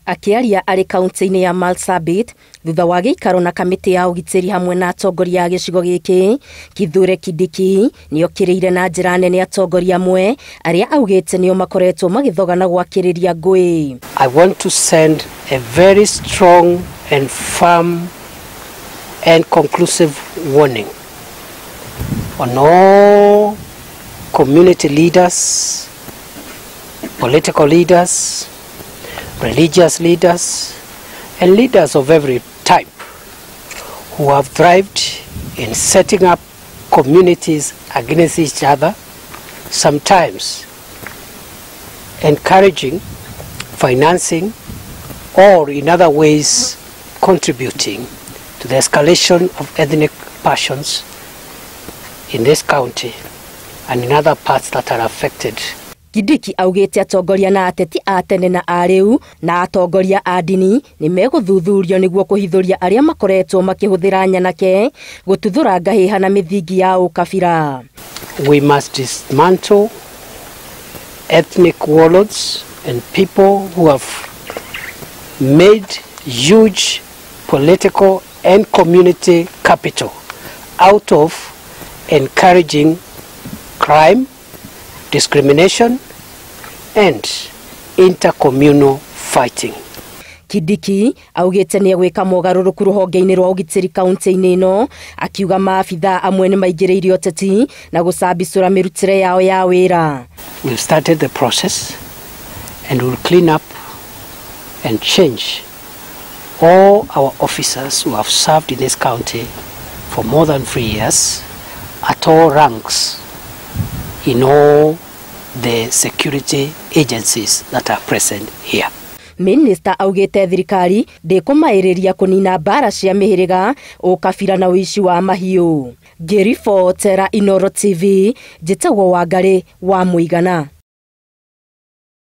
Akiaria arĩ kaunti-inĩ ya Marsabit thutha wa gĩikaro na kamĩtĩ ya ũgitĩri hamwe na atongoria a gĩcigo gĩkĩ, Kithure Kindiki nĩokĩrĩire na njĩra nene atongoria amwe arĩa augĩte nĩo makoretwo magĩthogana gwakĩrĩria ngũĩ. I want to send a very strong and firm and conclusive warning on all community leaders, political leaders, religious leaders, and leaders of every type who have thrived in setting up communities against each other, sometimes encouraging, financing, or in other ways contributing to the escalation of ethnic passions in this county and in other parts that are affected. Kindiki augĩte atongoria na ateti a tene na arĩu na atongoria a ndini nĩmegũthuthurio nĩguo kũhithũria arĩa makoretwo makĩhũthĩra nyanake gũtuthũra ngahĩha na mĩthingi ya ũkabira. We must dismantle ethnic warlords and people who have made huge political and community capital out of encouraging crime, discrimination, and intercommunal fighting. Kindiki augĩte nĩegwĩka mogarũrũku rũhonge-inĩ rwa ũgitĩri kaunti-inĩ ĩno, akiuga maabitha amwe nĩmaingĩrĩire ũteti na gũcambicũra mĩrutĩre yao ya wĩra. We've started the process and we'll clean up and change all our officers who have served in this county for more than 3 years at all ranks in all the security agencies that are present here. Minister augĩte thirikari ndĩkũmaĩrĩria kũnina mbaara cia mĩhĩrĩga, ũkabira na ũici wa mahiũ. Ngĩribotera Inooro TV, njĩtagwo Wangari wa Mũigana.